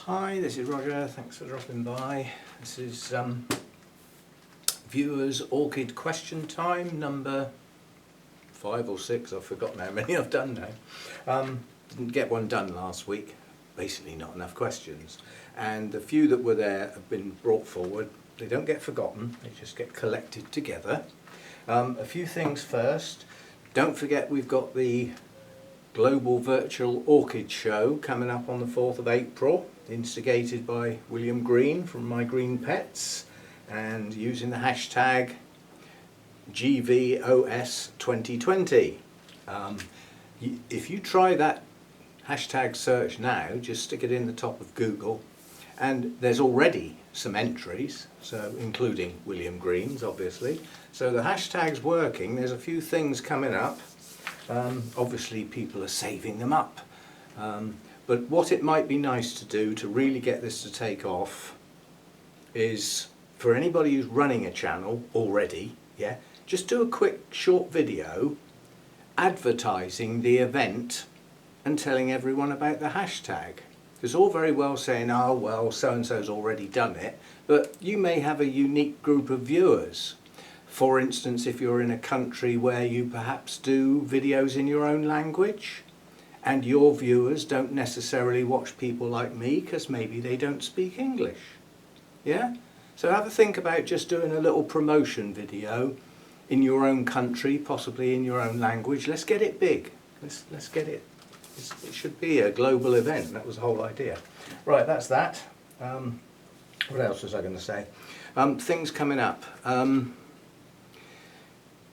Hi, this is Roger, thanks for dropping by. This is viewers orchid question time number 5 or 6, I've forgotten how many I've done now. Didn't get one done last week, basically not enough questions. And the few that were there have been brought forward. They don't get forgotten, they just get collected together. A few things first. Don't forget we've got the Global Virtual Orchid Show coming up on the 4th of April, instigated by William Green from My Green Pets, and using the hashtag GVOS2020. If you try that hashtag search now, just stick it in the top of Google, and there's already some entries, so including William Green's obviously. So the hashtag's working, there's a few things coming up. Obviously people are saving them up, but what it might be nice to do to really get this to take off is for anybody who's running a channel already, just do a quick short video advertising the event and telling everyone about the hashtag. It's all very well saying, oh well, so and so's already done it, but you may have a unique group of viewers. For instance, if you're in a country where you perhaps do videos in your own language and your viewers don't necessarily watch people like me because maybe they don't speak English. So have a think about just doing a little promotion video in your own country, possibly in your own language. Let's get it big. Let's get it. It should be a global event. That was the whole idea. Right, that's that. What else was I going to say? Things coming up.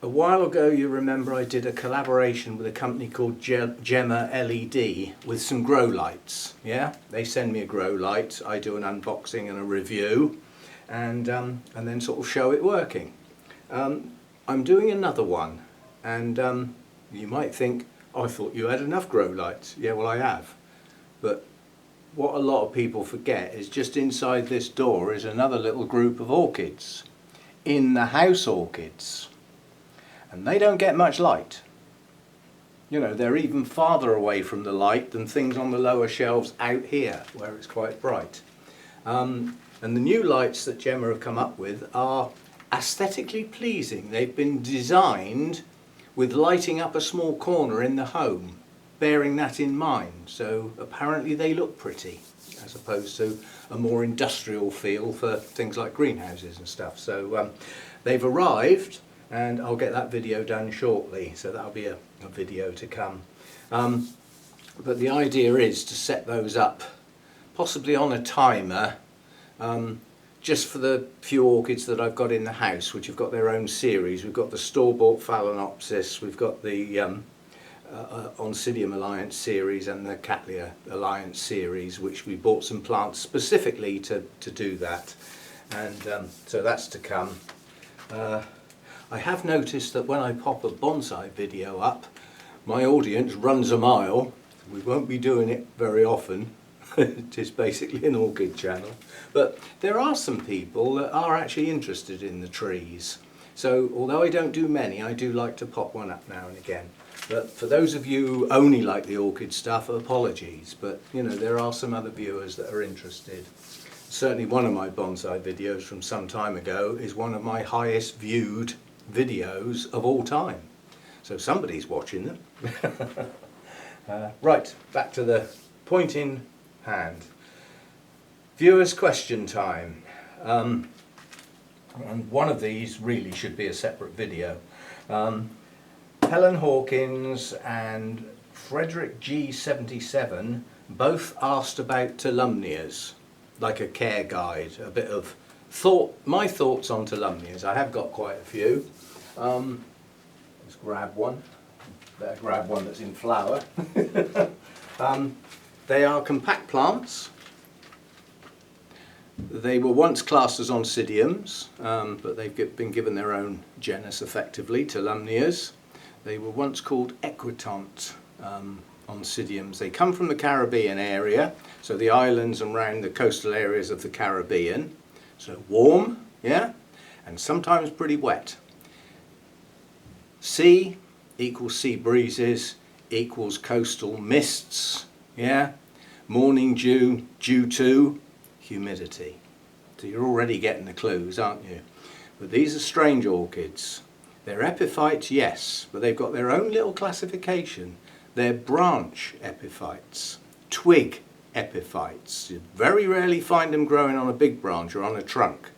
A while ago, you remember I did a collaboration with a company called Gemma LED with some grow lights. They send me a grow light, I do an unboxing and a review, and then sort of show it working. I'm doing another one, and you might think, oh, I thought you had enough grow lights. Yeah, well I have. But what a lot of people forget is just inside this door is another little group of orchids, in the house orchids. And they don't get much light. You know, they're even farther away from the light than things on the lower shelves out here, where it's quite bright. And the new lights that Gemma have come up with are aesthetically pleasing. They've been designed with lighting up a small corner in the home, bearing that in mind. So apparently they look pretty, as opposed to a more industrial feel for things like greenhouses and stuff. So they've arrived, and I'll get that video done shortly, so that'll be a video to come. But the idea is to set those up, possibly on a timer, just for the few orchids that I've got in the house, which have got their own series. We've got the store-bought Phalaenopsis, we've got the Oncidium Alliance series and the Cattleya Alliance series, which we bought some plants specifically to do that. And so that's to come. I have noticed that when I pop a bonsai video up, my audience runs a mile. We won't be doing it very often. It is basically an orchid channel. But there are some people that are actually interested in the trees. So although I don't do many, I do like to pop one up now and again. But for those of you who only like the orchid stuff, apologies. But you know, there are some other viewers that are interested. Certainly one of my bonsai videos from some time ago is one of my highest viewed videos of all time, so somebody's watching them. Right, back to the point in hand. Viewers' question time, and one of these really should be a separate video. Helen Hawkins and Frederick G77 both asked about Tolumnias, like a care guide, a bit of my thoughts on Tolumnias. I have got quite a few. Let's grab one. Better grab one that's in flower. They are compact plants. They were once classed as Oncidiums, but they've been given their own genus effectively, Tolumnias. They were once called equitant Oncidiums. They come from the Caribbean area, so the islands and around the coastal areas of the Caribbean. So warm, and sometimes pretty wet. Sea equals sea breezes equals coastal mists, morning dew, due to humidity. So you're already getting the clues, aren't you? But these are strange orchids. They're epiphytes, yes, but they've got their own little classification. They're branch epiphytes, twig epiphytes. You very rarely find them growing on a big branch or on a trunk.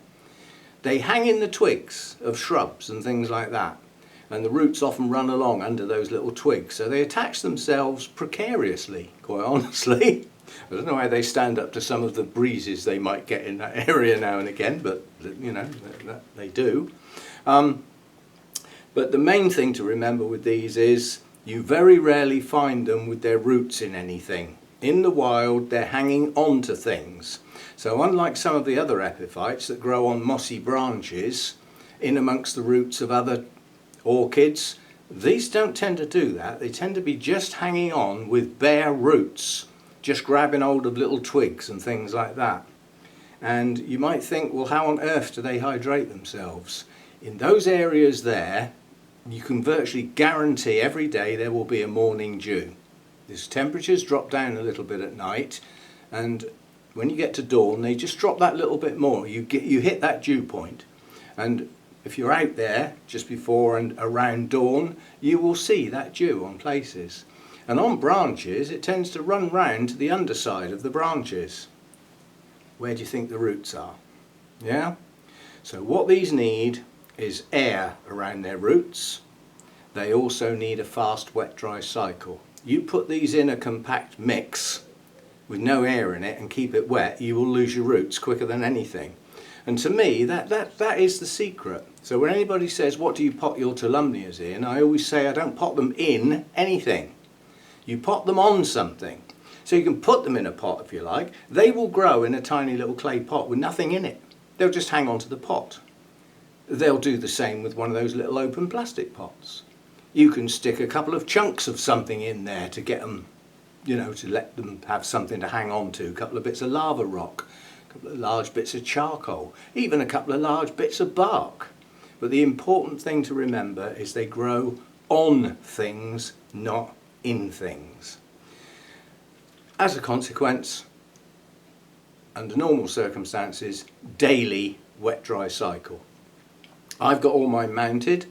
They hang in the twigs of shrubs and things like that, and the roots often run along under those little twigs, so they attach themselves precariously, quite honestly. I don't know how they stand up to some of the breezes they might get in that area now and again, but you know, they do. But the main thing to remember with these is you very rarely find them with their roots in anything. In the wild, they're hanging on to things. So unlike some of the other epiphytes that grow on mossy branches in amongst the roots of other orchids, these don't tend to do that. They tend to be just hanging on with bare roots, just grabbing hold of little twigs and things like that. And you might think, well, how on earth do they hydrate themselves? In those areas there, you can virtually guarantee every day there will be a morning dew. These temperatures drop down a little bit at night, and when you get to dawn they just drop that little bit more. You hit that dew point, and if you're out there just before and around dawn, you will see that dew on places. And on branches it tends to run round to the underside of the branches. Where do you think the roots are? Yeah? So what these need is air around their roots. They also need a fast wet dry cycle. You put these in a compact mix with no air in it and keep it wet, you will lose your roots quicker than anything. And to me that is the secret. So when anybody says, what do you pot your Tolumnias in, I always say I don't pot them in anything. You pot them on something. So you can put them in a pot if you like. They will grow in a tiny little clay pot with nothing in it. They'll just hang on to the pot. They'll do the same with one of those little open plastic pots. You can stick a couple of chunks of something in there to get them, you know, to let them have something to hang on to. A couple of bits of lava rock, a couple of large bits of charcoal, even a couple of large bits of bark. But the important thing to remember is they grow on things, not in things. As a consequence, under normal circumstances, daily wet dry cycle. I've got all mine mounted,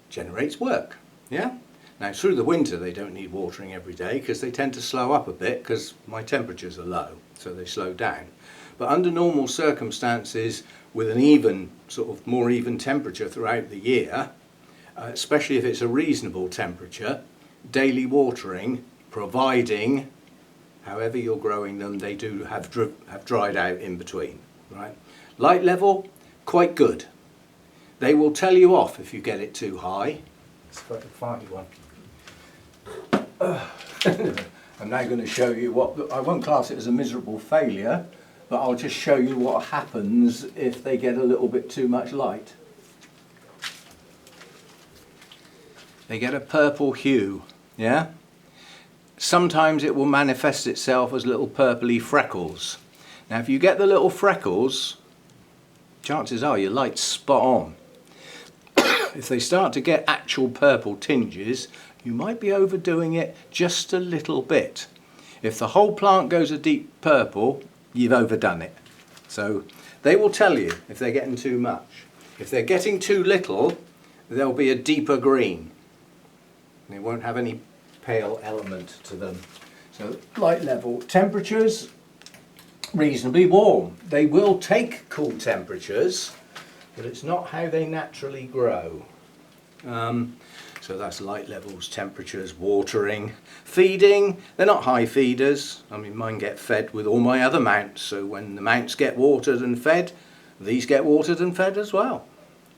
generates work, yeah? Now through the winter they don't need watering every day because they tend to slow up a bit because my temperatures are low, so they slow down. But under normal circumstances, with an even, sort of more even temperature throughout the year, especially if it's a reasonable temperature, daily watering, providing, however you're growing them, they do have dried out in between, right? Light level, quite good. They will tell you off if you get it too high. Let's try to find one. I'm now going to show you what, I won't class it as a miserable failure, but I'll just show you what happens if they get a little bit too much light. They get a purple hue, yeah? Sometimes it will manifest itself as little purpley freckles. Now if you get the little freckles, chances are your light's spot on. If they start to get actual purple tinges, you might be overdoing it just a little bit. If the whole plant goes a deep purple, you've overdone it. So they will tell you if they're getting too much. If they're getting too little, there'll be a deeper green. They won't have any pale element to them. So light level. Temperatures, reasonably warm. They will take cool temperatures, but it's not how they naturally grow. So that's light levels, temperatures, watering. Feeding, they're not high feeders. I mean, mine get fed with all my other mounts, so when the mounts get watered and fed, these get watered and fed as well.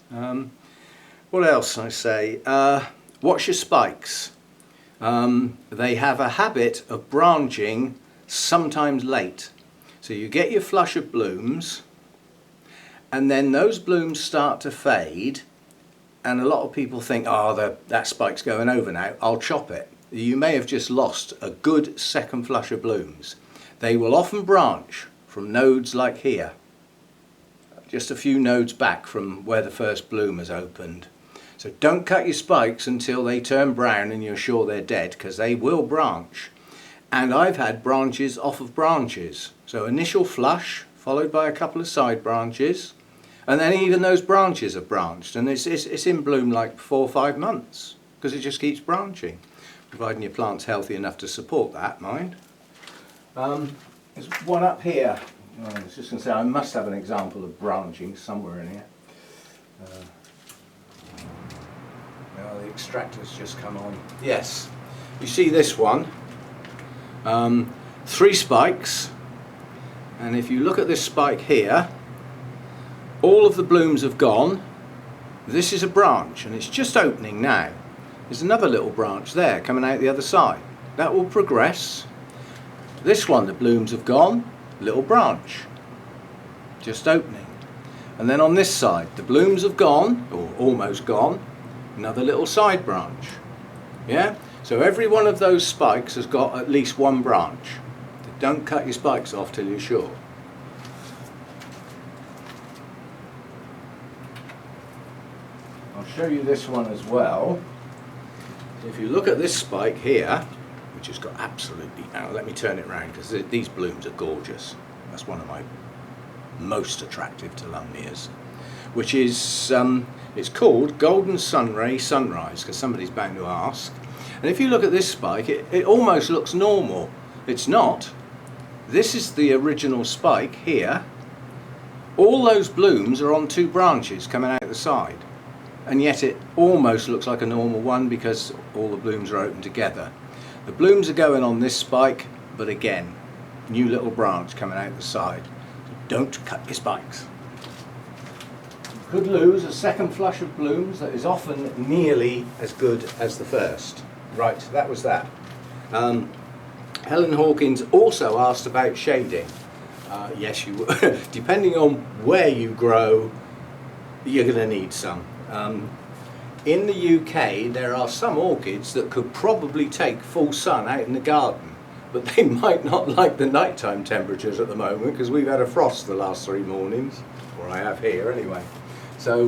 What else I say? Watch your spikes. They have a habit of branching sometimes late. So you get your flush of blooms, and then those blooms start to fade, and a lot of people think, oh, that spike's going over now, I'll chop it. You may have just lost a good second flush of blooms. They will often branch from nodes like here, just a few nodes back from where the first bloom has opened. So don't cut your spikes until they turn brown and you're sure they're dead, because they will branch. And I've had branches off of branches. So initial flush, followed by a couple of side branches, and then even those branches have branched, and it's in bloom like 4 or 5 months, because it just keeps branching, providing your plant's healthy enough to support that, mind. There's one up here. I was just going to say, I must have an example of branching somewhere in here. The extractor's just come on. Yes, you see this one. 3 spikes, and if you look at this spike here, all of the blooms have gone. This is a branch and it's just opening now. There's another little branch there coming out the other side. That will progress. This one, the blooms have gone, little branch, just opening. And then on this side, the blooms have gone, or almost gone, another little side branch. Yeah? So every one of those spikes has got at least one branch. Don't cut your spikes off till you're sure. I'll show you this one as well. If you look at this spike here, which has got absolutely, now let me turn it around because these blooms are gorgeous. That's one of my most attractive Tolumnias, which is, it's called Golden Sunray Sunrise, because somebody's bound to ask. And if you look at this spike, it almost looks normal. It's not. This is the original spike here. All those blooms are on 2 branches coming out the side. And yet it almost looks like a normal one because all the blooms are open together. The blooms are going on this spike, but again, new little branch coming out the side. Don't cut your spikes. You could lose a second flush of blooms that is often nearly as good as the first. Right, that was that. Helen Hawkins also asked about shading. Yes, you depending on where you grow, you're going to need some. In the UK, there are some orchids that could probably take full sun out in the garden, but they might not like the nighttime temperatures at the moment because we've had a frost the last 3 mornings, or I have here anyway. So,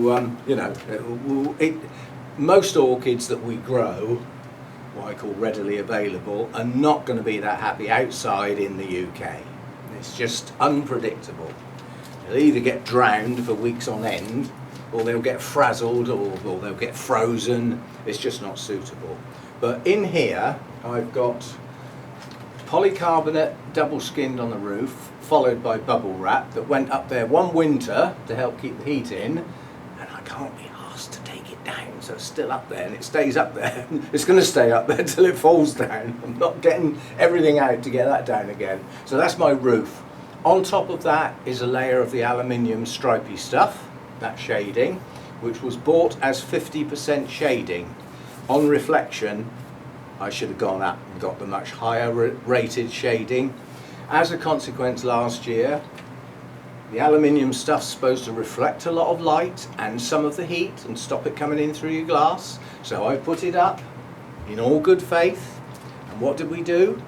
you know, most orchids that we grow, what I call readily available, are not going to be that happy outside in the UK. It's just unpredictable. They'll either get drowned for weeks on end, or they'll get frazzled, or they'll get frozen. It's just not suitable. But in here, I've got polycarbonate double skinned on the roof, followed by bubble wrap that went up there one winter to help keep the heat in, and I can't be asked to take it down, so it's still up there and it stays up there. It's going to stay up there till it falls down. I'm not getting everything out to get that down again. So that's my roof. On top of that is a layer of the aluminium stripy stuff, that shading, which was bought as 50% shading. On reflection, I should have gone up and got the much higher rated shading. As a consequence, last year, the aluminium stuff's supposed to reflect a lot of light and some of the heat and stop it coming in through your glass. So I put it up in all good faith. And what did we do?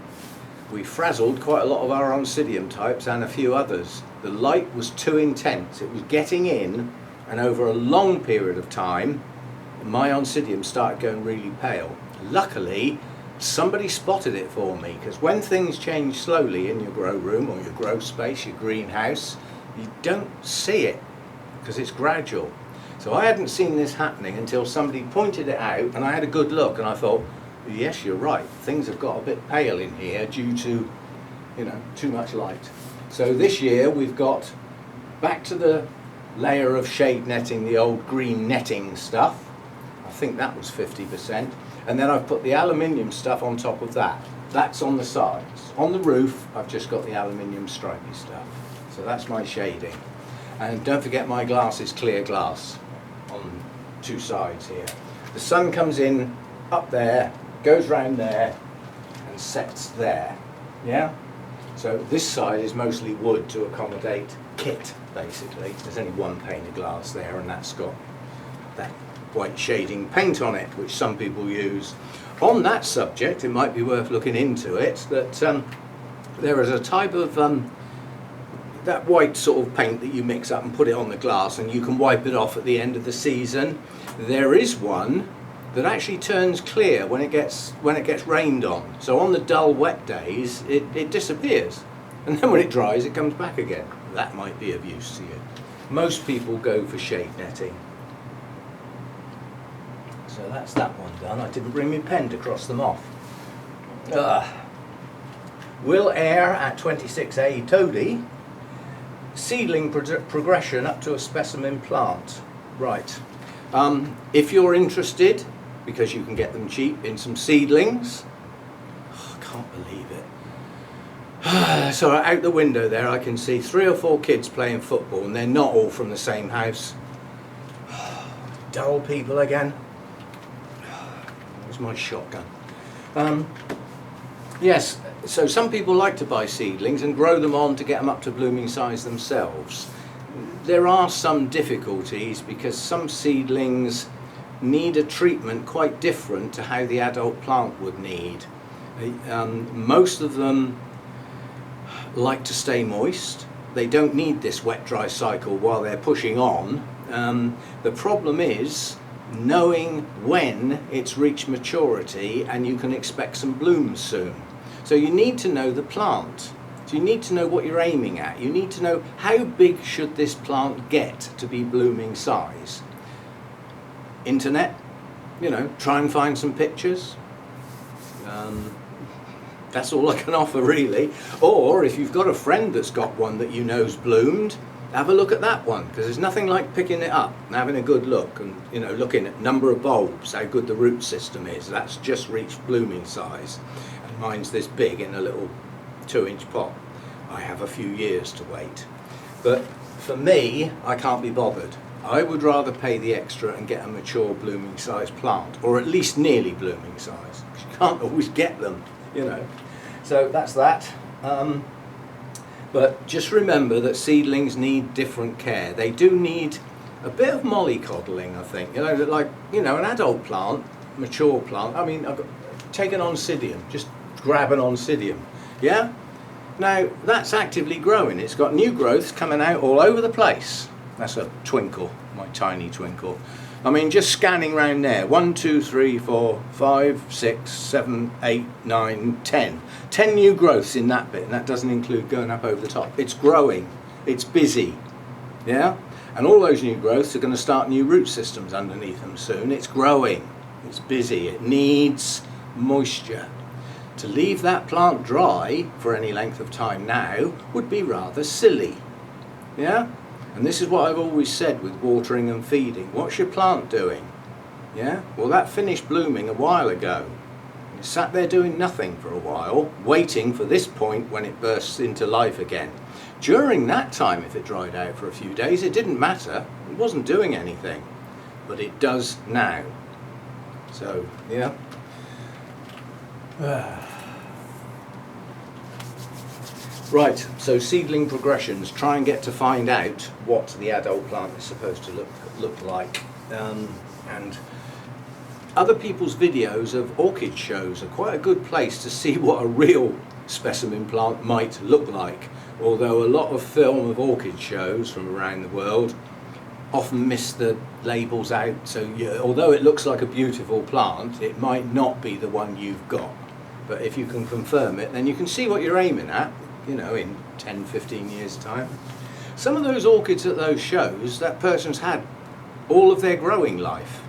We frazzled quite a lot of our Oncidium types and a few others. The light was too intense. It was getting in, and over a long period of time, my Oncidium started going really pale. Luckily, somebody spotted it for me, because when things change slowly in your grow room or your grow space, your greenhouse, you don't see it because it's gradual. So I hadn't seen this happening until somebody pointed it out, and I had a good look and I thought, yes, you're right, things have got a bit pale in here due to, you know, too much light. So this year we've got back to the layer of shade netting, the old green netting stuff. I think that was 50%. And then I've put the aluminium stuff on top of that. That's on the sides. On the roof, I've just got the aluminium stripy stuff. So that's my shading. And don't forget my glass is clear glass on 2 sides here. The sun comes in up there, goes round there, and sets there. Yeah? So this side is mostly wood to accommodate kit, basically. There's only one pane of glass there, and that's got that white shading paint on it, which some people use. On that subject, it might be worth looking into it, that there is a type of that white sort of paint that you mix up and put it on the glass, and you can wipe it off at the end of the season. There is one that actually turns clear when it gets rained on. So on the dull wet days it disappears, and then when it dries it comes back again. That might be of use to you. Most people go for shade netting. So that's that one done. I didn't bring my pen to cross them off. Will air at 26A Toady. Seedling progression up to a specimen plant. Right. If you're interested, because you can get them cheap, in some seedlings. Oh, I can't believe it. So out the window there I can see 3 or 4 kids playing football, and they're not all from the same house. Dull people again. Where's my shotgun? Yes, so some people like to buy seedlings and grow them on to get them up to blooming size themselves. There are some difficulties because some seedlings need a treatment quite different to how the adult plant would need. Most of them like to stay moist. They don't need this wet-dry cycle while they're pushing on. The problem is knowing when it's reached maturity and you can expect some blooms soon. So you need to know the plant. So you need to know what you're aiming at. You need to know how big should this plant get to be blooming size. Internet, you know, try and find some pictures. That's all I can offer really. Or if you've got a friend that's got one that you know's bloomed, have a look at that one, because there's nothing like picking it up and having a good look and, you know, looking at number of bulbs, how good the root system is. That's just reached blooming size, and mine's this big in a little 2-inch pot. I have a few years to wait, but for me I can't be bothered. I would rather pay the extra and get a mature blooming size plant, or at least nearly blooming size, because you can't always get them, you know. So that's that. But just remember that seedlings need different care. They do need a bit of mollycoddling, I think. You know, like, you know, an adult plant, mature plant. I mean, take an oncidium, just grab an oncidium, yeah? Now, that's actively growing. It's got new growths coming out all over the place. That's a twinkle, my tiny twinkle. I mean, just scanning round there, 1, 2, 3, 4, 5, 6, 7, 8, 9, 10. 10 new growths in that bit, and that doesn't include going up over the top. It's growing, it's busy, yeah? And all those new growths are going to start new root systems underneath them soon. It's growing, it's busy, it needs moisture. To leave that plant dry for any length of time now would be rather silly, yeah? And this is what I've always said with watering and feeding. What's your plant doing? Yeah? Well, that finished blooming a while ago. It sat there doing nothing for a while, waiting for this point when it bursts into life again. During that time, if it dried out for a few days, it didn't matter. It wasn't doing anything. But it does now. So, yeah. Right, so seedling progressions, try and get to find out what the adult plant is supposed to look like. And other people's videos of orchid shows are quite a good place to see what a real specimen plant might look like. Although a lot of film of orchid shows from around the world often miss the labels out, so although it looks like a beautiful plant, it might not be the one you've got. But if you can confirm it, then you can see what you're aiming at, you know, in 10, 15 years' time. Some of those orchids at those shows, that person's had all of their growing life,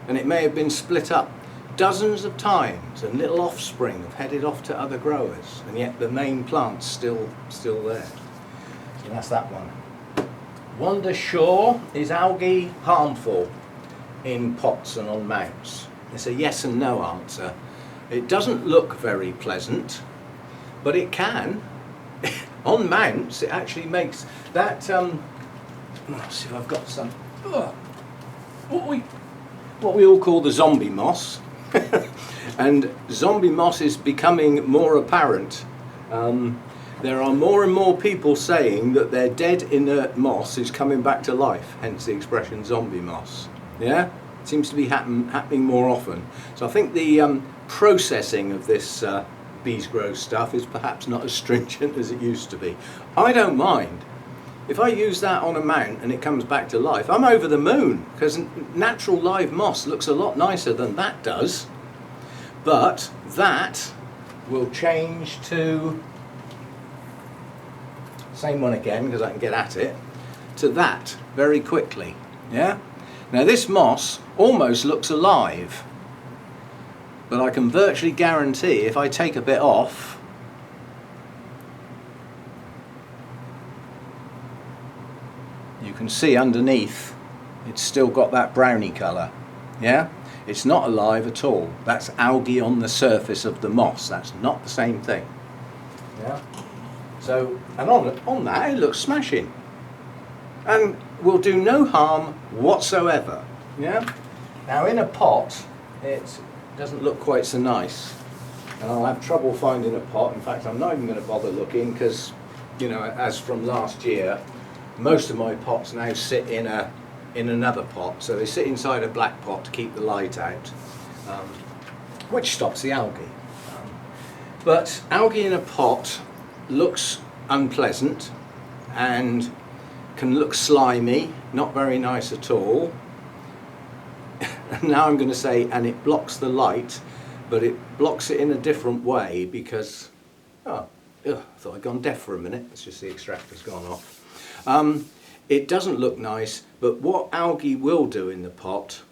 and it may have been split up dozens of times, and little offspring have headed off to other growers, and yet the main plant's still there. So that's that one. Wonder sure, is algae harmful in pots and on mounts? It's a yes and no answer. It doesn't look very pleasant, but it can. On mounts, it actually makes that, let's see if I've got some, what we all call the zombie moss. And zombie moss is becoming more apparent. There are more and more people saying that their dead inert moss is coming back to life, hence the expression zombie moss. Yeah? It seems to be happening more often. So I think the processing of this bees grow stuff is perhaps not as stringent as it used to be. I don't mind. If I use that on a mount and it comes back to life, I'm over the moon, because natural live moss looks a lot nicer than that does. But that will change to, same one again because I can get at it, to that very quickly. Yeah? Now this moss almost looks alive, but I can virtually guarantee if I take a bit off, you can see underneath it's still got that browny colour. Yeah? It's not alive at all. That's algae on the surface of the moss. That's not the same thing. Yeah? So, and on that it looks smashing. And will do no harm whatsoever. Yeah? Now in a pot it doesn't look quite so nice. And I'll have trouble finding a pot. In fact, I'm not even going to bother looking because, you know, as from last year, most of my pots now sit in another pot, so they sit inside a black pot to keep the light out, which stops the algae. But algae in a pot looks unpleasant and can look slimy, not very nice at all. Now I'm going to say, and it blocks the light, but it blocks it in a different way because, I thought I'd gone deaf for a minute. It's just the extractor's gone off. It doesn't look nice, but what algae will do in the pot,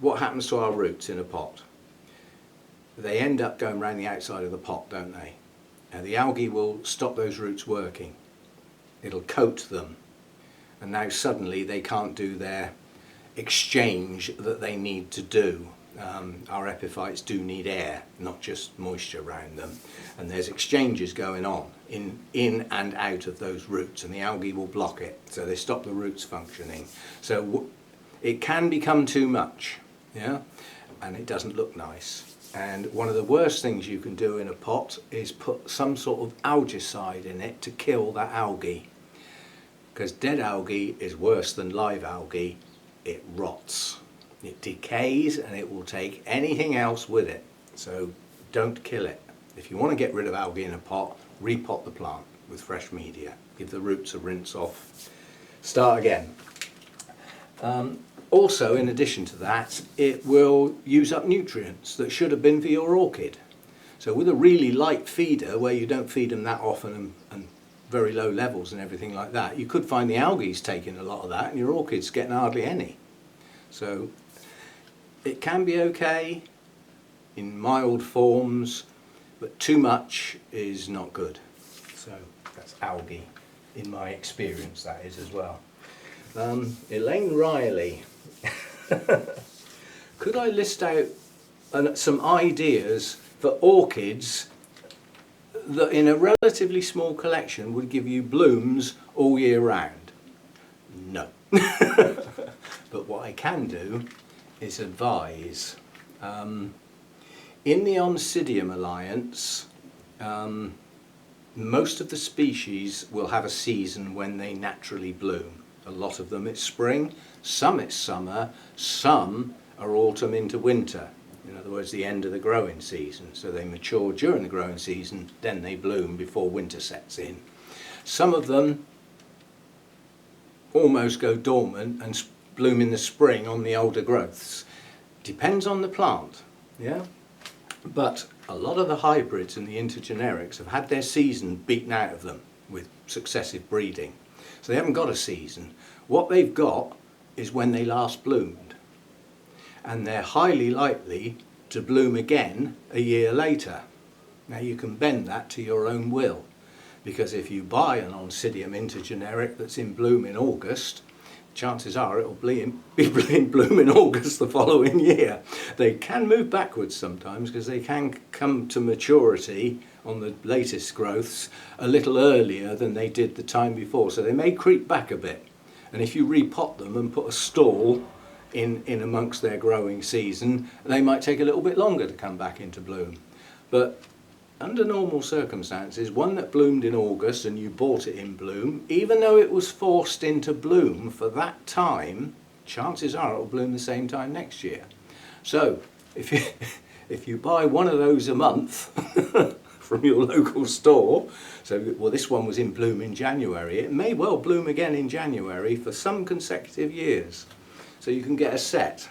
what happens to our roots in a pot? They end up going around the outside of the pot, don't they? And the algae will stop those roots working. It'll coat them. And now suddenly they can't do their exchange that they need to do. Our epiphytes do need air, not just moisture around them, and there's exchanges going on in and out of those roots, and the algae will block it, so they stop the roots functioning. So it can become too much, yeah, and it doesn't look nice. And one of the worst things you can do in a pot is put some sort of algicide in it to kill that algae, because dead algae is worse than live algae. It rots. It decays and it will take anything else with it. So don't kill it. If you want to get rid of algae in a pot, repot the plant with fresh media. Give the roots a rinse off. Start again. Also, in addition to that, it will use up nutrients that should have been for your orchid. So with a really light feeder, where you don't feed them that often and very low levels and everything like that, you could find the algae's taking a lot of that and your orchid's getting hardly any. So it can be okay in mild forms, but too much is not good. So that's algae, in my experience, that is as well. Elaine Riley, could I list out some ideas for orchids that in a relatively small collection would give you blooms all year round? No. But what I can do is advise. In the Oncidium Alliance, most of the species will have a season when they naturally bloom. A lot of them it's spring, some it's summer, some are autumn into winter. In other words, the end of the growing season. So they mature during the growing season, then they bloom before winter sets in. Some of them almost go dormant and bloom in the spring on the older growths. Depends on the plant, yeah? But a lot of the hybrids and the intergenerics have had their season beaten out of them with successive breeding. So they haven't got a season. What they've got is when they last bloomed. And they're highly likely to bloom again a year later. Now you can bend that to your own will, because if you buy an Oncidium intergeneric that's in bloom in August, chances are it will be in bloom in August the following year. They can move backwards sometimes because they can come to maturity on the latest growths a little earlier than they did the time before, so they may creep back a bit. And if you repot them and put a stall in amongst their growing season, they might take a little bit longer to come back into bloom. But under normal circumstances, one that bloomed in August and you bought it in bloom, even though it was forced into bloom for that time, chances are it will bloom the same time next year. So if you buy one of those a month from your local store. So, well, this one was in bloom in January. It may well bloom again in January for some consecutive years. So you can get a set.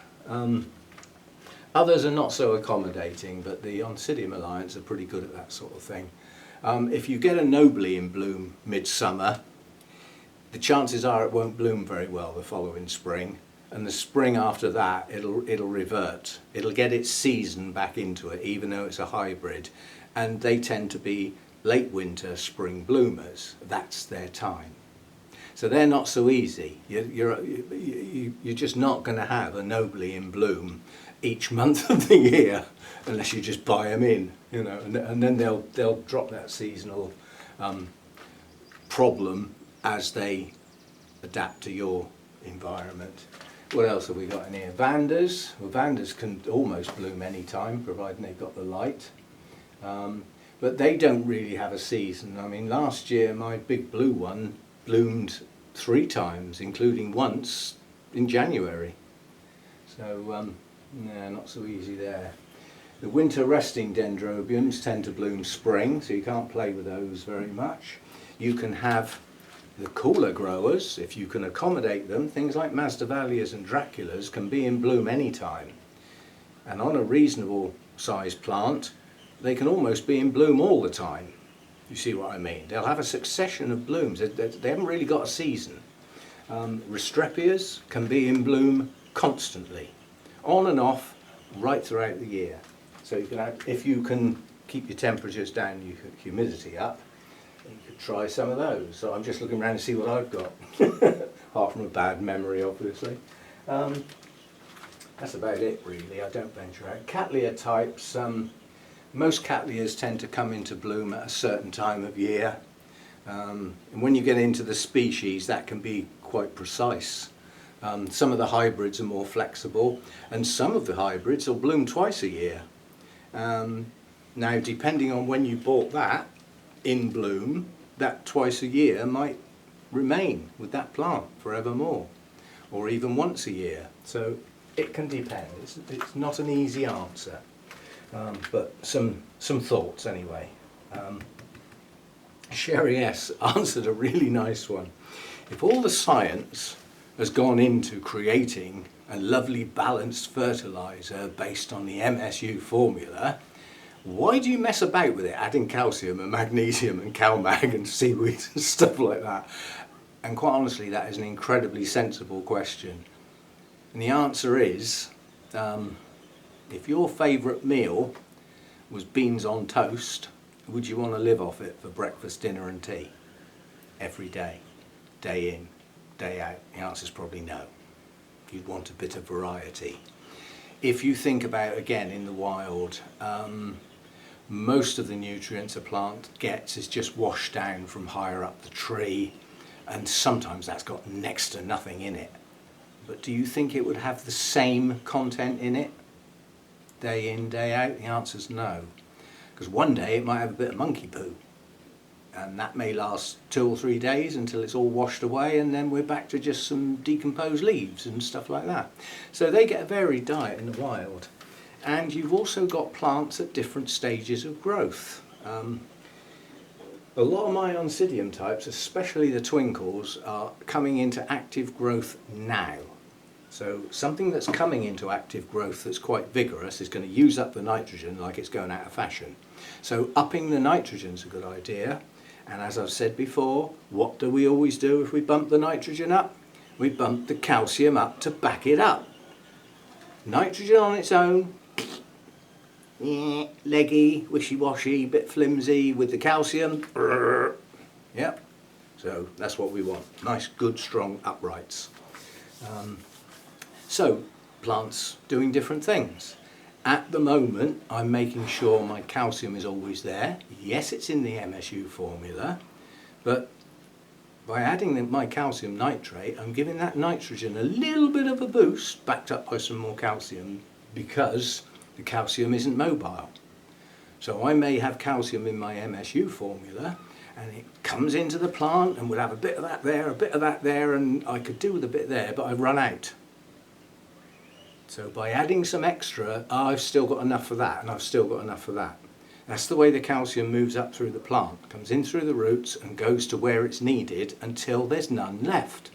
Others are not so accommodating, but the Oncidium Alliance are pretty good at that sort of thing. If you get a nobly in bloom midsummer, the chances are it won't bloom very well the following spring, and the spring after that it'll revert. It'll get its season back into it, even though it's a hybrid, and they tend to be late winter, spring bloomers. That's their time. So they're not so easy. You're just not going to have a nobly in bloom each month of the year unless you just buy them in, you know, and then they'll drop that seasonal problem as they adapt to your environment. What else have we got in here? Vandas. Well, Vandas can almost bloom any time, providing they've got the light. But they don't really have a season. I mean, last year my big blue one bloomed 3 times, including once in January. So, yeah, not so easy there. The winter resting dendrobiums tend to bloom spring, so you can't play with those very much. You can have the cooler growers, if you can accommodate them. Things like Masdevallias and Draculas can be in bloom anytime. And on a reasonable sized plant, they can almost be in bloom all the time. You see what I mean? They'll have a succession of blooms. They haven't really got a season. Restrepias can be in bloom constantly, on and off, right throughout the year. So you can have, if you can keep your temperatures down, your humidity up, you could try some of those. So I'm just looking around to see what I've got, apart from a bad memory, obviously. That's about it, really. I don't venture out. Cattleya types. Most Cattleyas tend to come into bloom at a certain time of year. And when you get into the species, that can be quite precise. Some of the hybrids are more flexible, and some of the hybrids will bloom twice a year. Now, depending on when you bought that in bloom, that twice a year might remain with that plant forevermore, or even once a year. So it can depend. It's not an easy answer. But some thoughts anyway. Sherry S answered a really nice one. If all the science has gone into creating a lovely balanced fertiliser based on the MSU formula, why do you mess about with it, adding calcium and magnesium and CalMag and seaweed and stuff like that? And quite honestly, that is an incredibly sensible question. And the answer is, if your favourite meal was beans on toast, would you want to live off it for breakfast, dinner and tea? Every day, day in, day out? The answer is probably no. You'd want a bit of variety. If you think about, again, in the wild, most of the nutrients a plant gets is just washed down from higher up the tree, and sometimes that's got next to nothing in it. But do you think it would have the same content in it day in, day out? The answer is no. Because one day it might have a bit of monkey poo, and that may last 2 or 3 days until it's all washed away, and then we're back to just some decomposed leaves and stuff like that. So they get a varied diet in the wild. And you've also got plants at different stages of growth. A lot of my Oncidium types, especially the twinkles, are coming into active growth now. So something that's coming into active growth that's quite vigorous is going to use up the nitrogen like it's going out of fashion. So upping the nitrogen is a good idea. And as I've said before, what do we always do if we bump the nitrogen up? We bump the calcium up to back it up. Nitrogen on its own, leggy, wishy-washy, bit flimsy. With the calcium, yep. So that's what we want. Nice, good, strong uprights. So plants doing different things. At the moment, I'm making sure my calcium is always there. Yes, it's in the MSU formula, but by adding my calcium nitrate, I'm giving that nitrogen a little bit of a boost, backed up by some more calcium, because the calcium isn't mobile. So I may have calcium in my MSU formula, and it comes into the plant, and we'll have a bit of that there, a bit of that there, and I could do with a bit there, but I've run out. So by adding some extra, I've still got enough for that, and I've still got enough for that. That's the way the calcium moves up through the plant, comes in through the roots and goes to where it's needed until there's none left.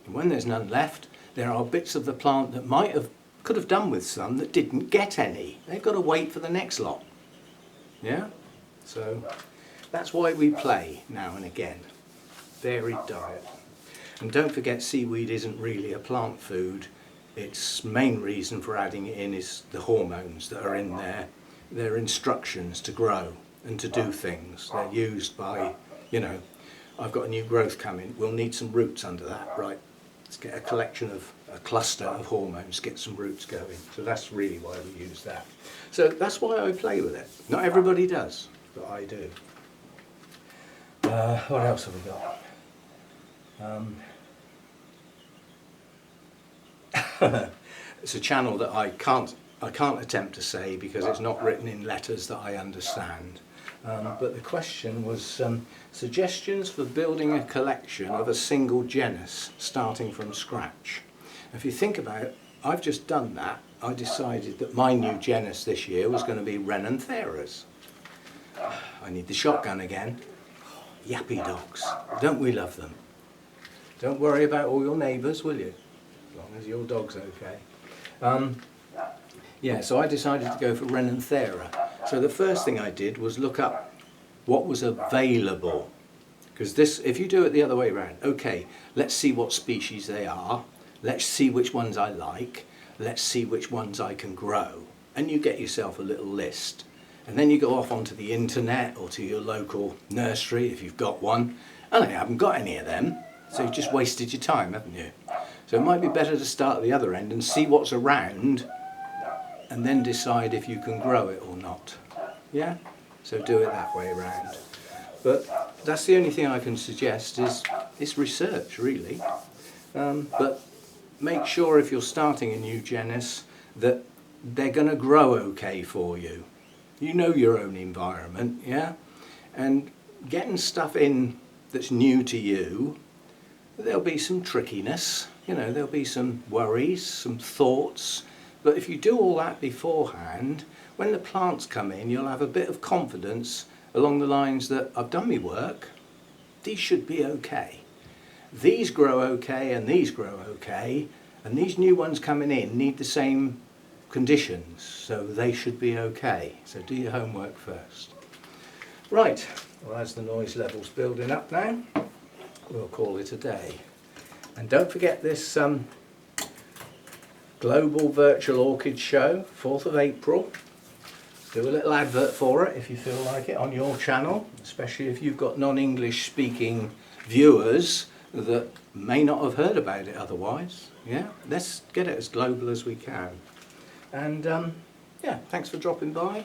And when there's none left, there are bits of the plant that could have done with some that didn't get any. They've got to wait for the next lot. Yeah? So that's why we play now and again. Varied diet. And don't forget, seaweed isn't really a plant food. Its main reason for adding it in is the hormones that are in there. They're instructions to grow and to do things. They're used by, you know, I've got a new growth coming, we'll need some roots under that, right? Let's get a cluster of hormones, get some roots going. So that's really why we use that. So that's why I play with it. Not everybody does, but I do. What else have we got? It's a channel that I can't attempt to say because it's not written in letters that I understand. But the question was suggestions for building a collection of a single genus starting from scratch. If you think about it, I've just done that. I decided that my new genus this year was going to be Renantheras. I need the shotgun again. Yappy dogs. Don't we love them? Don't worry about all your neighbours, will you? As long as your dog's okay. Yeah, so I decided to go for Renanthera. So the first thing I did was look up what was available. Because this, if you do it the other way around, okay, let's see what species they are. Let's see which ones I like. Let's see which ones I can grow. And you get yourself a little list. And then you go off onto the internet or to your local nursery if you've got one. And I haven't got any of them. So you've just wasted your time, haven't you? So it might be better to start at the other end and see what's around and then decide if you can grow it or not. Yeah? So do it that way around. But that's the only thing I can suggest is research, really. But make sure if you're starting a new genus that they're going to grow okay for you. You know your own environment, yeah? And getting stuff in that's new to you, there'll be some trickiness, you know, there'll be some worries, some thoughts. But if you do all that beforehand, when the plants come in, you'll have a bit of confidence along the lines that I've done my work, these should be okay. These grow okay and these grow okay, and these new ones coming in need the same conditions, so they should be okay. So do your homework first. Right, well, as the noise level's building up now, we'll call it a day. And don't forget this Global Virtual Orchid Show, 4th of April. Do a little advert for it if you feel like it on your channel, especially if you've got non-English speaking viewers that may not have heard about it otherwise. Yeah, let's get it as global as we can. And yeah, thanks for dropping by.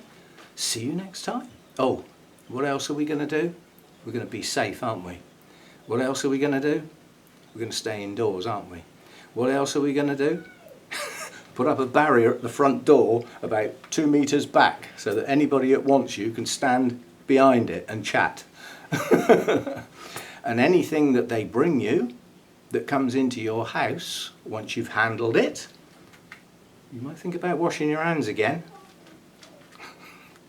See you next time. Oh, what else are we going to do? We're going to be safe, aren't we? What else are we going to do? We're going to stay indoors, aren't we? What else are we going to do? Put up a barrier at the front door about 2 meters back so that anybody that wants you can stand behind it and chat. And anything that they bring you that comes into your house, once you've handled it, you might think about washing your hands again.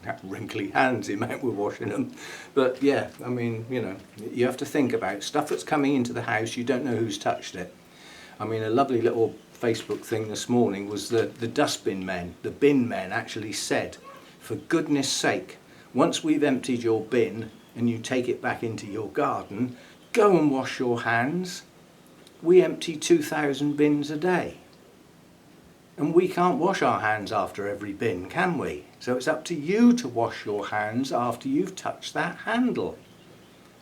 That wrinkly hands, the amount we're washing them. But yeah, I mean, you know, you have to think about stuff that's coming into the house, you don't know who's touched it. I mean, a lovely little Facebook thing this morning was the dustbin men, the bin men actually said, for goodness sake, once we've emptied your bin and you take it back into your garden, go and wash your hands. We empty 2,000 bins a day. And we can't wash our hands after every bin, can we? So it's up to you to wash your hands after you've touched that handle.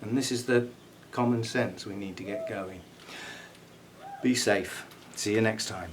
And this is the common sense we need to get going. Be safe. See you next time.